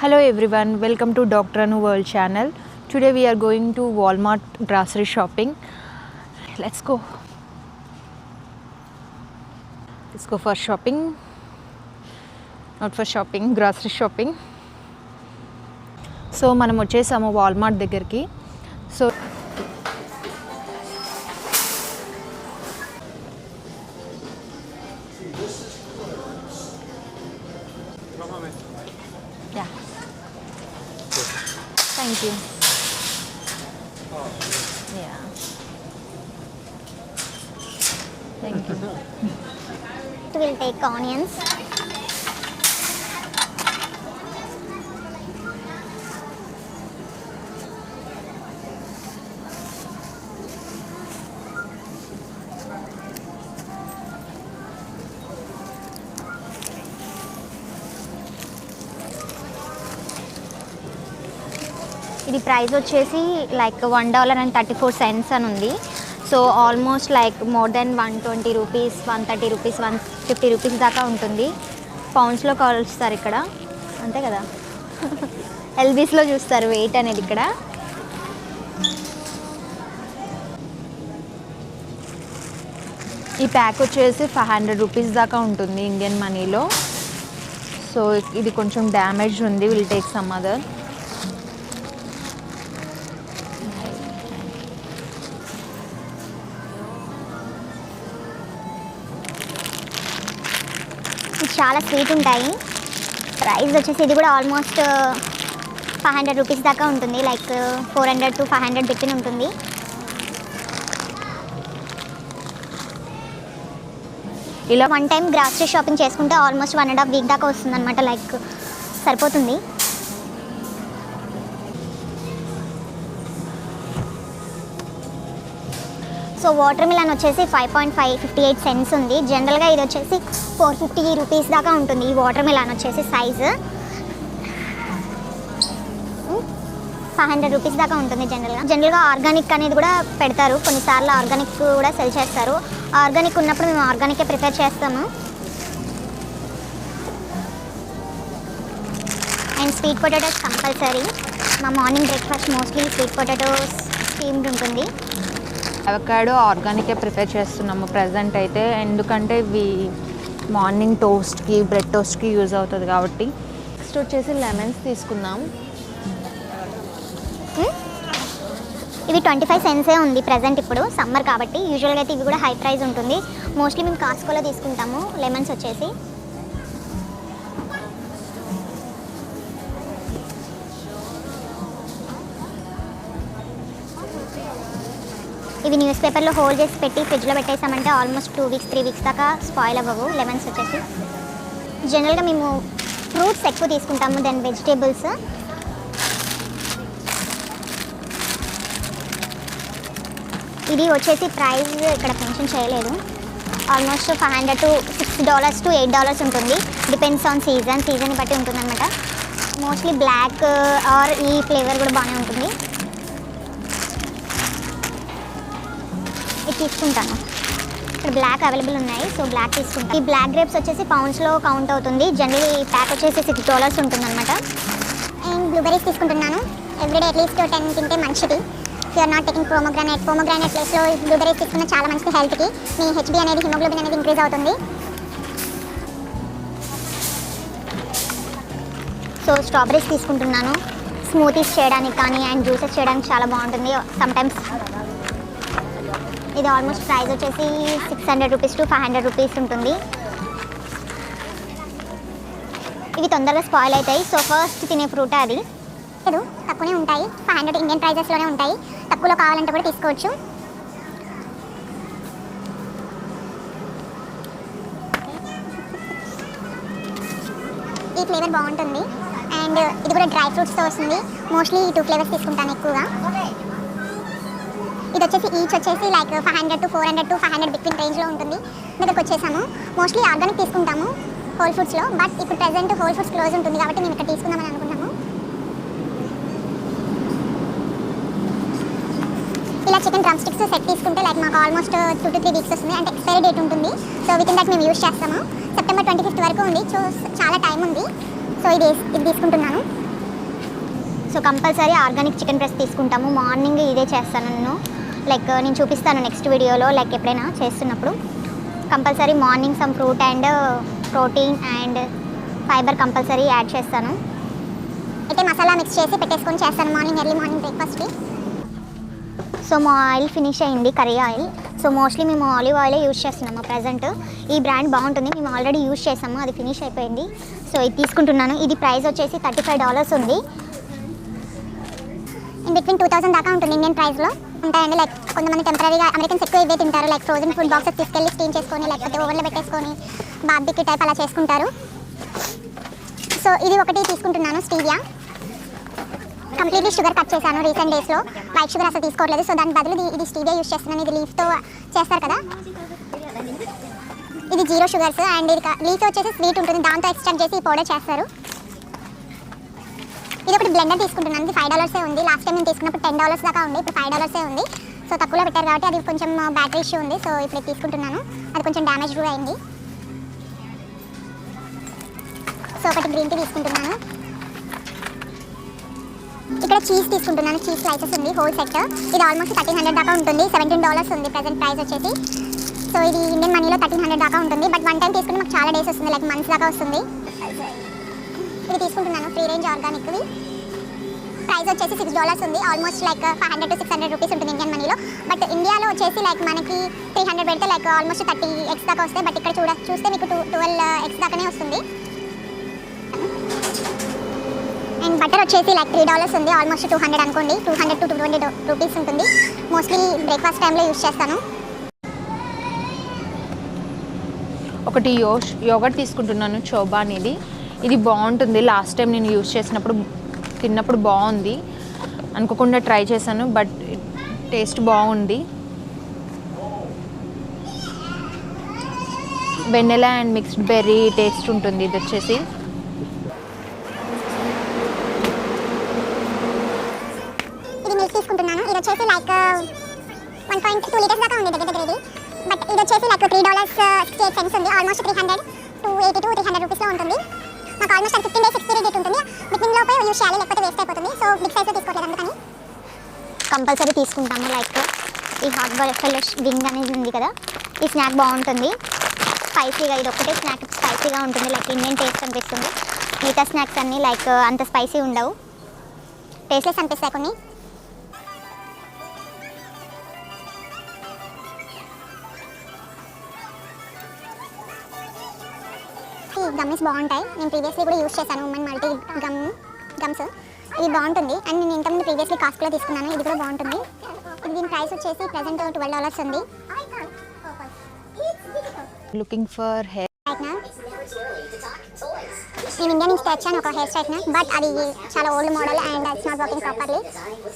Hello everyone, welcome to Dr. Anu World channel. Today we are going to Walmart grocery shopping. Let's go. Let's go for shopping. Not for shopping, grocery shopping. So మనం వచ్చేసాము Walmart దగ్గరికి. So yeah. Thank you. Yeah. Thank you. We'll take onions. ఇది price వచ్చేసి like $1.34 అని ఉంది. So almost like more than 120 rupees, 130 rupees, 150 rupees దాకా ఉంటుంది. పౌండ్స్లో కాల్స్తారు ఇక్కడ, అంతే కదా. ఎల్బీస్లో చూస్తారు వెయిట్ అనేది ఇక్కడ. ఈ ప్యాక్ వచ్చేసి 500 రూపీస్ దాకా ఉంటుంది ఇండియన్ మనీలో. సో ఇది కొంచెం డ్యామేజ్ ఉంది, విల్ టేక్ సమ్ అదర్. చాలా స్వీట్ ఉంటాయి. ప్రైస్ వచ్చేసి ఇది కూడా ఆల్మోస్ట్ 500 రూపీస్ దాకా ఉంటుంది, లైక్ 400 to 500 బిట్వీన్ ఉంటుంది. ఇలా వన్ టైం గ్రాసరీ షాపింగ్ చేసుకుంటే ఆల్మోస్ట్ 1.5 వీక్ దాకా వస్తుంది అనమాట, లైక్ సరిపోతుంది. సో వాటర్ మిలన్ వచ్చేసి 5.58 సెంట్స్ ఉంది. జనరల్గా ఇది వచ్చేసి 450 రూపీస్ దాకా ఉంటుంది. ఈ వాటర్ మిలన్ వచ్చేసి సైజు 500 రూపీస్ దాకా ఉంటుంది. జనరల్గా ఆర్గానిక్ అనేది కూడా పెడతారు, కొన్నిసార్లు ఆర్గానిక్ కూడా సెల్ చేస్తారు. ఆర్గానిక్ ఉన్నప్పుడు మేము ఆర్గానికే ప్రిపేర్ చేస్తాము. And sweet potatoes compulsory. మా morning breakfast mostly sweet potatoes steamed ఉంటుంది. అవకాడో ఆర్గానికే ప్రిపేర్ చేస్తున్నాము ప్రజెంట్ అయితే, ఎందుకంటే ఇవి మార్నింగ్ టోస్ట్కి, బ్రెడ్ టోస్ట్కి యూజ్ అవుతుంది కాబట్టి. నెక్స్ట్ వచ్చేసి లెమన్స్ తీసుకుందాం. ఇవి 25 సెంట్సే ఉంది ప్రజెంట్ ఇప్పుడు, సమ్మర్ కాబట్టి. యూజువల్గా అయితే ఇవి కూడా హై ప్రైస్ ఉంటుంది. మోస్ట్లీ మేము కాస్కోలో తీసుకుంటాము లెమన్స్ వచ్చేసి. ఇవి న్యూస్ పేపర్లో హోల్డ్ చేసి పెట్టి ఫ్రిడ్జ్లో పెట్టేసామంటే ఆల్మోస్ట్ 2 వీక్స్ 3 వీక్స్ దాకా స్పాయిల్ అవ్వవు లెమన్స్ వచ్చేసి. జనరల్గా మేము ఫ్రూట్స్ ఎక్కువ తీసుకుంటాము దెన్ వెజిటేబుల్స్. ఇది వచ్చేసి ప్రైస్ ఇక్కడ మెన్షన్ చేయలేదు. ఆల్మోస్ట్ $500 to $6 to $8 ఉంటుంది, డిపెండ్స్ ఆన్ సీజన్ని బట్టి ఉంటుంది అనమాట. మోస్ట్లీ బ్లాక్ ఆర్ ఈ ఫ్లేవర్ కూడా బాగానే ఉంటుంది. ఇది తీసుకుంటాను, ఇక్కడ బ్లాక్ అవైలబుల్ ఉన్నాయి, సో బ్లాక్ తీసుకుంటాను. ఈ బ్లాక్ గ్రేప్స్ వచ్చేసి పౌండ్స్లో కౌంట్ అవుతుంది. జనరల్లీ ఈ ప్యాక్ వచ్చేసి $6 ఉంటుంది అనమాట. అండ్ బ్లూబెర్రీస్ తీసుకుంటున్నాను. ఎవ్రీడే అట్లీస్ట్ 10 తింటే మంచిది. యూఆర్ నాట్ టేకింగ్ పోమోగ్రానైట్ ప్లేస్లో బ్లూబెర్రీస్ తీసుకున్న చాలా మంచిది హెల్త్కి. మీ హెచ్బీ అనేది, హిమోగ్లోబిన్ అనేది ఇంక్రీజ్ అవుతుంది. సో స్ట్రాబెరీస్ తీసుకుంటున్నాను, స్మూతీస్ చేయడానికి కానీ అండ్ జ్యూసెస్ చేయడానికి చాలా బాగుంటుంది సమ్టైమ్స్. ఇది ఆల్మోస్ట్ ప్రైస్ వచ్చేసి 600 రూపీస్ to 500 రూపీస్ ఉంటుంది. ఇవి తొందరగా స్పాయిల్ అవుతాయి. సో ఫస్ట్ తినే ఫ్రూట్ అది. లేదు తక్కువనే ఉంటాయి, 500 ఇండియన్ ప్రైజెస్లోనే ఉంటాయి. తక్కువలో కావాలంటే కూడా తీసుకోవచ్చు. ఈ ఫ్లేవర్ బాగుంటుంది అండ్ ఇది కూడా డ్రై ఫ్రూట్స్తో వస్తుంది. మోస్ట్లీ ఈ 2 ఫ్లేవర్స్ తీసుకుంటాను ఎక్కువగా. ఇది వచ్చేసి ఈచ్ వచ్చేసి లైక్ 500 to 400 to 500 బిట్వీన్ రేంజ్లో ఉంటుంది. మీదకి వచ్చేసాము. మోస్ట్లీ ఆర్గానిక్ తీసుకుంటాము హోల్ ఫుడ్స్లో, బట్ ఇప్పుడు ప్రెజెంట్ హోల్ ఫుడ్స్ క్లోజ్ ఉంటుంది కాబట్టి మేము ఇక్కడ తీసుకుందామని అనుకున్నాము. ఇలా చికెన్ డ్రమ్ స్టిక్స్ సెట్ తీసుకుంటే లైక్ మాకు ఆల్మోస్ట్ 2 to 3 వీక్స్ వస్తుంది, అంటే ఎక్స్పైరీ డేట్ ఉంటుంది. సో విత్ ఇన్ దట్ మేము యూజ్ చేస్తాము. సెప్టెంబర్ 25th వరకు ఉంది, సో చాలా టైం ఉంది. సో ఇది తీసుకుంటున్నాను. So compulsory organic chicken breast తీసుకుంటాము. మార్నింగ్ ఇదే చేస్తాను నేను. లైక్ నేను చూపిస్తాను నెక్స్ట్ వీడియోలో, లైక్ ఎప్పుడైనా చేస్తున్నప్పుడు. Compulsory morning some fruit and protein and fibre compulsory add చేస్తాను. అయితే మసాలా మిక్స్ చేసి పెట్టేసుకొని చేస్తాను ఎర్లీ మార్నింగ్ బ్రేక్ఫాస్ట్కి. సో మా ఆయిల్ ఫినిష్ అయింది, కర్రీ ఆయిల్. సో మోస్ట్లీ మేము ఆలివ్ ఆయిలే యూజ్ చేస్తున్నాము ప్రజెంట్. ఈ బ్రాండ్ బాగుంటుంది, మేము ఆల్రెడీ యూజ్ చేసాము, అది ఫినిష్ అయిపోయింది. సో ఇది తీసుకుంటున్నాను. ఇది ప్రైస్ వచ్చేసి $35 ఉంది. ఇన్ బిట్వీన్ 2000 దాకా ఉంటుంది ఇండియన్ ప్రైస్లో ఉంటాయండి. లైక్ కొంతమంది టెంపరీగా అమెరికన్స్ ఎక్కువ ఇవే తింటారు. లైక్ ఫ్రోజన్ ఫుడ్ బాక్సెస్ తీసుకెళ్ళి స్టీమ్ చేసుకొని లేకపోతే ఓవెన్లో పెట్టేసుకొని బార్బిక్యూ టైప్ అలా చేసుకుంటారు. సో ఇది ఒకటి తీసుకుంటున్నాను, స్టీవియా. కంప్లీట్లీ షుగర్ కట్ చేశాను రీసెంట్ డేస్లో. వైట్ షుగర్ అసలు తీసుకోవట్లేదు. సో దాని బదులు ఇది స్టీవియా యూజ్ చేస్తున్నాను. ఇది లీఫ్తో చేస్తారు కదా, ఇది 0 షుగర్స్. అండ్ ఇది లీఫ్ వచ్చేసి స్వీట్ ఉంటుంది, దాంతో ఎక్స్ట్రాక్ట్ చేసి ఈ పౌడర్ చేస్తారు. ఇది ఒకటి బ్లెండర్ తీసుకుంటున్నాను. ఇది $5 ఉంది. లాస్ట్ టైం నేను తీసుకున్నప్పుడు $10 దాకా ఉంది, ఇప్పుడు $5 ఉంది. సో తక్కువలో పెట్టారు కాబట్టి అది కొంచెం బ్యాటరీ ఇష్యూ ఉంది. సో ఇప్పుడు తీసుకుంటున్నాను, అది కొంచెం డ్యామేజ్ కూడా అయింది. సో ఒకటి గ్రీన్ టీ తీసుకుంటున్నాను. ఇక్కడ చీజ్ తీసుకుంటున్నాను, చీజ్ స్లైసెస్ ఉంది హోల్ సెట్. ఇది ఆల్మోస్ట్ $1300 దాకా ఉంటుంది. $17 ఉంది ప్రజెంట్ ప్రైస్ వచ్చేసి. సో ఇది ఇండియన్ మనీలో $1300 దాకా ఉంటుంది. బట్ వన్ టైం తీసుకుంటే మాకు చాలా డేస్ వస్తుంది, లైక్ మంత్స్ దాకా వస్తుంది. ఇది తీసుకుంటున్నాను, ఫ్రీ రేంజ్ ఆర్గానిక్వి. ప్రైస్ వచ్చేసి $6 ఉంది. ఆల్మోస్ట్ లైక్ 500 to 600 రూపీస్ ఉంటుంది ఇండియన్ మనీలో. బట్ ఇండియాలో వచ్చేసి లైక్ మనకి 300 పెడితే లైక్ ఆల్మోస్ట్ 30x దాకా వస్తాయి. బట్ ఇక్కడ చూస్తే మీకు 12x దాకానే వస్తుంది. అండ్ బటర్ వచ్చేసి లైక్ $3 ఉంది. ఆల్మోస్ట్ 200 అనుకోండి, 200 to 220 రూపీస్ ఉంటుంది. మోస్ట్లీ బ్రేక్ఫాస్ట్ టైంలో యూజ్ చేస్తాను. ఒకటి యోగర్ట్ తీసుకుంటున్నాను, చోబానీది. ఇది బాగుంటుంది. లాస్ట్ టైం నేను యూజ్ చేసినప్పుడు తిన్నప్పుడు బాగుంది, అనుకోకుండా ట్రై చేశాను, బట్ టేస్ట్ బాగుంది. Vanilla and mixed berry taste ఉంటుంది. ఇది వచ్చేసి తీసుకుంటున్నాను. ఇది వచ్చేసి లైక్ 1.2 లీటర్స్ దాకా ఉంది దగ్గర ఇది. బట్ ఇది వచ్చేసి లైక్ $3.68 ఉంది. ఆల్మోస్ట్ 300 to 80 to 300 రూపీస్లో ఉంటుంది. మాకు ఆల్మోస్ట్ 15 days ఎక్స్పైరీ డేట్ ఉంటుంది. బిట్వీన్ లోపే యూజ్ చేయాలి, లేకపోతే వేస్ట్ అయిపోతుంది. సో బిగ్ సైజ్లో తీసుకోవట్లేదు, అందుకని కంపల్సరీ తీసుకుంటాము. లైక్ ఈ హాట్ బఫెలో వింగ్ అనేది ఉంది కదా, ఈ స్నాక్ బాగుంటుంది స్పైసీగా. ఇది ఒక్కటే స్నాక్ స్పైసీగా ఉంటుంది, లైక్ ఇండియన్ టేస్ట్ అనిపిస్తుంది. మిగతా స్నాక్స్ అన్నీ లైక్ అంత స్పైసీ ఉండవు, టేస్ట్లెస్ అనిపిస్తాయి కొన్ని. గమ్స్ బాగుంటాయి. నేను ప్రీవియస్లీ కూడా యూజ్ చేశాను, ఉమెన్ మల్టీ గమ్స్. ఇది బాగుంటుంది. అండ్ నేను ఇంతకుముందు ప్రీవియస్లీ కాస్ట్లో తీసుకున్నాను, ఇది కూడా బాగుంటుంది. ఇది దీని ప్రైస్ వచ్చేసి ప్రజెంట్ $12 ఉంది. లుకింగ్ ఫర్ హెయిర్ నేను ఇండియా నుంచి తెచ్చాను ఒక హెయిర్ స్ట్రైట్నర్, బట్ అది చాలా old model and it's not working properly.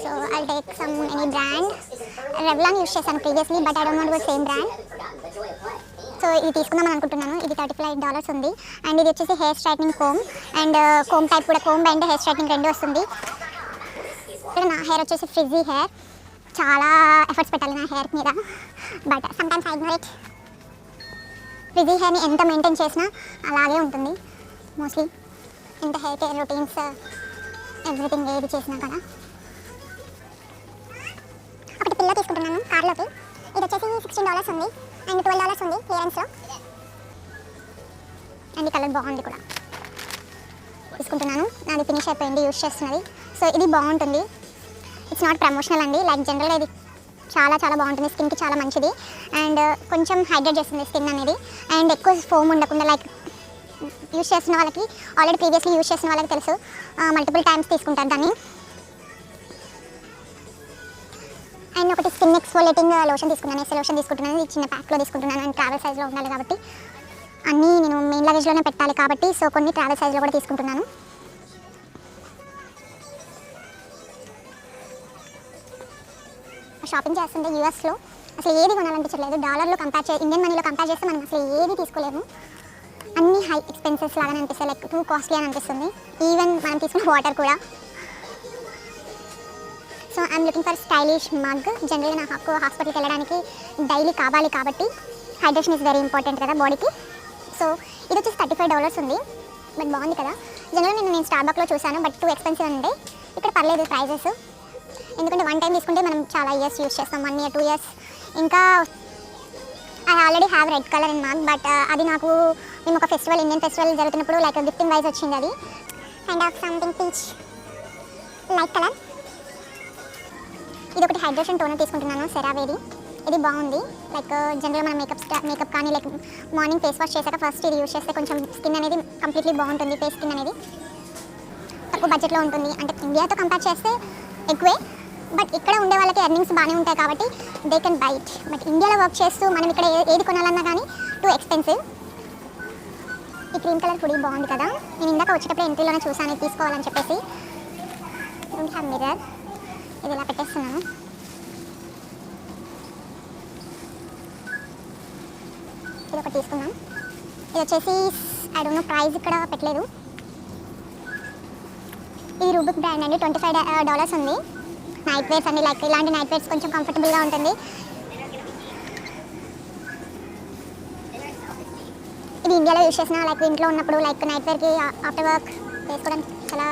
So I take some any brand. Revlon use చేశాను previously, but I don't want to same brand. So ఇది తీసుకుందామని అనుకుంటున్నాను. ఇది $35 ఉంది. అండ్ ఇది వచ్చేసి hair straightening comb and comb type కూడా, comb and hair straightening రెండు వస్తుంది. నా హెయిర్ వచ్చేసి ఫ్రిజీ హెయిర్, చాలా ఎఫర్ట్స్ పెట్టాలి నా హెయిర్ మీద, but sometimes I ignore it. Frizzy హెయిర్ని ఎంత మెయింటైన్ చేసినా అలాగే ఉంటుంది. మోస్ట్లీ ఎంత హెయిర్ కేర్ రొటీన్స్ ఎవ్రీథింగ్ ఏది చేసినా కదా. ఒకటి పిల్లో తీసుకుంటున్నాను కార్లోకి. ఇది వచ్చేసి $16 ఉంది అండ్ $12 ఉంది క్లియరెన్స్లో. అండ్ ఈ కలర్ బాగుంది కూడా, తీసుకుంటున్నాను. నాది ఫినిష్ అయిపోయింది యూజ్ చేస్తున్నది. సో ఇది బాగుంటుంది. ఇట్స్ నాట్ ప్రమోషనల్ అండి, లైక్ జనరల్గా ఇది చాలా చాలా బాగుంటుంది, స్కిన్కి చాలా మంచిది. అండ్ కొంచెం హైడ్రేట్ చేస్తుంది స్కిన్ అనేది. అండ్ ఎక్కువ ఫోమ్ ఉండకుండా, లైక్ యూజ్ చేస్తున్న వాళ్ళకి, ఆల్రెడీ ప్రీవియస్లీ యూజ్ చేసిన వాళ్ళకి తెలుసు, మల్టిపుల్ టైమ్స్ తీసుకుంటారు దాన్ని. అండ్ ఒకటి స్కిన్ ఎక్స్ఫోలియేటింగ్ లోషన్ తీసుకున్నాను, ఎస్ఏ లోషన్ తీసుకుంటున్నాను. ఇది చిన్న ప్యాక్లో తీసుకుంటున్నాను. అండ్ ట్రావెల్ సైజ్లో ఉండాలి కాబట్టి, అన్నీ నేను మెయిన్ లగేజ్లోనే పెట్టాలి కాబట్టి, సో కొన్ని ట్రావెల్ సైజ్లో కూడా తీసుకుంటున్నాను. షాపింగ్ చేస్తుంటే యూఎస్లో అసలు ఏది కొనాలనిపించట్లేదు. డాలర్లో కంపేర్ ఇండియన్ మనీలో కంపేర్ చేస్తే మనం అసలు ఏది తీసుకోలేము. అన్నీ హై ఎక్స్పెన్సెస్ లాగానే అనిపిస్తాయి, లైక్ టూ కాస్ట్లీ అని అనిపిస్తుంది. ఈవెన్ మనం తీసుకున్న వాటర్ కూడా. So I'm looking for stylish mug. జనరల్గా నాకు హాస్పిటల్కి వెళ్ళడానికి డైలీ కావాలి కాబట్టి హైడ్రేషన్ ఇస్ వెరీ ఇంపార్టెంట్ కదా బాడీకి. సో ఇది వచ్చేసి $35 ఉంది, బట్ బాగుంది కదా. జనరల్గా నేను స్టార్బక్స్లో చూసాను, బట్ టూ ఎక్స్పెన్సివ్ ఉండే. ఇక్కడ పర్లేదు ప్రైజెస్, ఎందుకంటే వన్ టైం తీసుకుంటే మనం చాలా ఇయర్స్ యూస్ చేస్తాం, 1 year 2 years. ఇంకా I already have read colour in mock, but అది నాకు మేము ఒక ఫెస్టివల్, ఇండియన్ ఫెస్టివల్ జరుగుతున్నప్పుడు లైక్ గిఫ్టింగ్ వైజ్ వచ్చింది. అది kind of something peach light colour. ఇది ఒకటి హైడ్రేషన్ టోనర్ తీసుకుంటున్నాను, సెరావేది. ఇది బాగుంది. లైక్ జనరల్గా మనం మేకప్ కానీ లైక్ మార్నింగ్ ఫేస్ వాష్ చేశాక ఫస్ట్ ఇది యూస్ చేస్తే కొంచెం స్కిన్ అనేది కంప్లీట్లీ బాగుంటుంది. ఫేస్ స్కిన్ అనేది తక్కువ బడ్జెట్లో ఉంటుంది, అంటే ఇండియాతో కంపేర్ చేస్తే ఎక్కువే. బట్ ఇక్కడ ఉండే వాళ్ళకి ఎర్నింగ్స్ బాగానే ఉంటాయి కాబట్టి they can buy it. But ఇండియాలో వర్క్ చేస్తూ మనం ఇక్కడ ఏది కొనాలన్నా కానీ టూ ఎక్స్పెన్సివ్. ఈ క్రీమ్ కలర్ ఫుడీ బాగుంది కదా, నేను ఇందాక వచ్చేటప్పుడు ఎంట్రీలోనే చూసాను ఇది తీసుకోవాలని చెప్పేసి. డోంట్ హ్యావ్ మిర్రర్, ఇది ఇలా పెట్టేస్తున్నాను. ఇది ఒకటి తీసుకున్నాం. ఇది వచ్చేసి ఐ డోంట్ నో ప్రైస్ ఇక్కడ పెట్టలేదు. ఇది రూబిక్ బ్రాండ్ అండి, $25 ఉంది. నైట్ వేర్స్ అండి, లైక్ ఇలాంటి నైట్ వేర్స్ కొంచెం కంఫర్టబుల్గా ఉంటుంది. ఇది ఇండియాలో యూస్ చేసిన లైక్ ఇంట్లో ఉన్నప్పుడు లైక్ నైట్ వేర్కి ఆఫ్టర్ వర్క్ వేసుకోవడానికి చాలా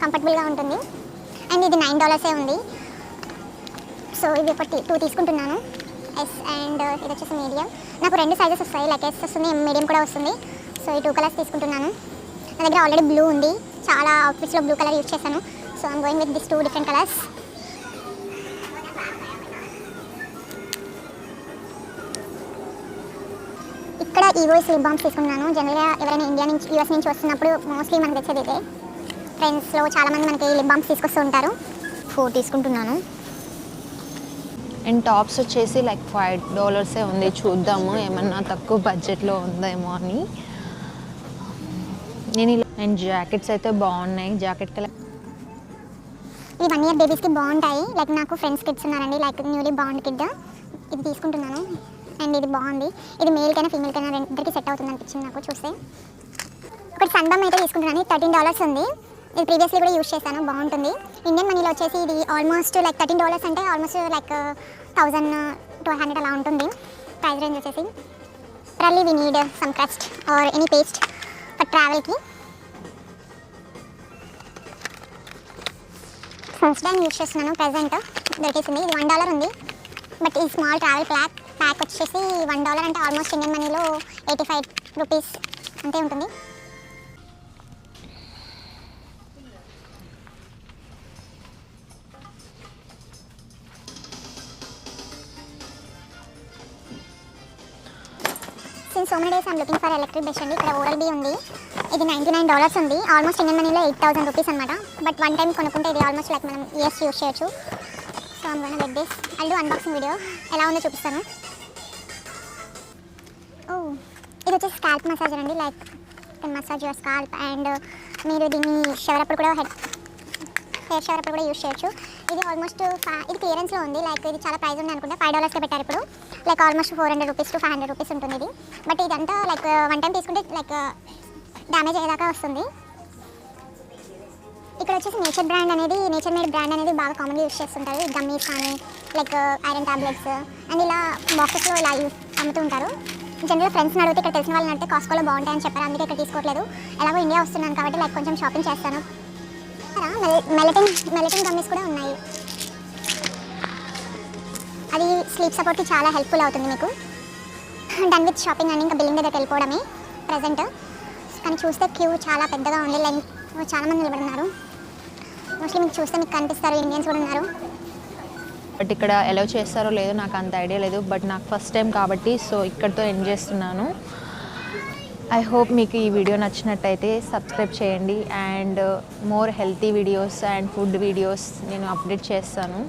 కంఫర్టబుల్గా ఉంటుంది. అండ్ ఇది $9 ఉంది. సో ఇది ఒకటి 2 తీసుకుంటున్నాను, ఎస్ అండ్ ఇది వచ్చేసి మీడియం. నాకు 2 సైజెస్ వస్తాయి, లైక్ ఎస్ వస్తుంది, మీడియం కూడా వస్తుంది. సో ఈ 2 కలర్స్ తీసుకుంటున్నాను. నా దగ్గర ఆల్రెడీ బ్లూ ఉంది, చాలా అవుట్ఫిట్స్లో బ్లూ కలర్ యూస్ చేశాను. So I'm going with this 2 different colours. ఇక్కడ ఈవోయిస్ లిప్ బామ్స్ తీసుకున్నాను. జనరల్గా ఎవరైనా ఇండియా నుంచి US నుంచి వస్తున్నప్పుడు మోస్ట్లీ మనకు తెచ్చేది ఇదే. ఫ్రెండ్స్లో చాలామంది మనకి లిప్ బామ్స్ తీసుకొస్తూ ఉంటారు. 4 తీసుకుంటున్నాను. అండ్ టాప్స్ వచ్చేసి లైక్ $5 ఉంది. చూద్దాము ఏమన్నా తక్కువ బడ్జెట్లో ఉందేమో అని. అండ్ జాకెట్స్ అయితే బాగున్నాయి. జాకెట్ కలర్ ఇవి 1 year బేబీస్కి బాగుంటాయి. లైక్ నాకు ఫ్రెండ్స్ కిడ్స్ ఉన్నారండి, లైక్ న్యూలీ బాండ్ కిడ్. ఇది తీసుకుంటున్నాను. అండ్ ఇది బాగుంది. ఇది మేల్కైనా ఫీమేల్కైనా రెండింటికి సెట్ అవుతుంది అనిపించింది నాకు చూస్తే. ఒకటి సన్బమ్ అయితే తీసుకుంటున్నాను, $13 ఉంది. ఇది ప్రీవియస్లీ కూడా యూస్ చేశాను, బాగుంటుంది. ఇండియన్ మనీలో వచ్చేసి ఇది ఆల్మోస్ట్ లైక్ $13 అంటే ఆల్మోస్ట్ లైక్ 1200 అలా ఉంటుంది ప్రైస్ రేంజ్ వచ్చేసి. Probably we need some crust or any paste for ట్రావెల్కి. ఫస్ట్ టైం యూస్ చేస్తున్నాను, ప్రెజెంట్ దొరికేసింది. ఇది $1 ఉంది. బట్ ఈ స్మాల్ ట్రావెల్ ప్యాక్ వచ్చేసి $1 అంటే ఆల్మోస్ట్ ఇండియన్ మనీలో 85 రూపీస్ అంతే ఉంటుంది. Since so many days I'm looking for electric brush అండి. ఇక్కడ ఓరల్ బీ ఉంది, ఇది $99 ఉంది. ఆల్మోస్ట్ ఇండియన్ మనీలో 8000 రూపీస్ అనమాట. బట్ వన్ టైం కొనుక్కుంటే ఇది ఆల్మోస్ట్ లైక్ మనం ఇయర్స్ యూస్ చేయొచ్చు. So I'm gonna get this. I'll do unboxing video, ఎలా ఉందో చూపిస్తాను. ఇది వచ్చేసి స్కాల్ప్ మసాజర్ అండి, like massage your scalp. And మీరు దీన్ని షవర్ అప్పుడు కూడా హెయిర్ షవర్ అప్పుడు కూడా యూస్ చేయొచ్చు. ఇది ఆల్మోస్ట్ ఇది క్లియరెన్స్లో ఉంది, లైక్ ఇది చాలా ప్రైస్ ఉంది అనుకుంటే $5 పెట్టారు ఇప్పుడు. Like almost 400 rupees to 500 rupees ఉంటుంది ఇది. బట్ ఇదంతా లైక్ వన్ టైం తీసుకుంటే లైక్ డ్యామేజ్ అయ్యేదాకా వస్తుంది. ఇక్కడ వచ్చేసి నేచర్ మేడ్ బ్రాండ్ అనేది బాగా కామన్గా యూస్ చేస్తుంటారు. గమ్మీస్ కానీ లైక్ ఐరన్ టాబ్లెట్స్ అండ్ ఇలా బాక్సెస్లో ఇలా అమ్ముతూ ఉంటారు. జనరల్ ఫ్రెండ్స్ని అడిగితే ఇక్కడ తెలిసిన వాళ్ళని అంటే కాస్కోలో బాగుంటాయని చెప్పారు, అందుకే ఇక్కడ తీసుకోవట్లేదు. ఎలాగో ఇండియా వస్తున్నాను కాబట్టి లైక్ కొంచెం షాపింగ్ చేస్తాను. మెలటిన్ గమ్మీస్ కూడా ఉన్నాయి, అది స్లీప్ సపోర్ట్కి చాలా హెల్ప్ఫుల్ అవుతుంది మీకు. డన్ విత్ షాపింగ్ అండి, ఇంకా బిల్లింగ్ దగ్గరికి వెళ్ళిపోవడమే ప్రజెంట్. కానీ చూస్తే క్యూ చాలా పెద్దగా ఉంది, లైన్ చాలామంది నిలబడున్నారు. మోస్ట్లీ మీకు చూస్తే మీకు కనిపిస్తారు, ఇండియన్స్ కూడా ఉన్నారు. బట్ ఇక్కడ ఎలా చేస్తారో లేదో నాకు అంత ఐడియా లేదు. బట్ నాకు ఫస్ట్ టైం కాబట్టి సో ఇక్కడితో ఎండ్ చేస్తున్నాను. ఐ హోప్ మీకు ఈ వీడియో నచ్చినట్టయితే సబ్స్క్రైబ్ చేయండి. And more healthy videos and food videos నేను అప్డేట్ చేస్తాను.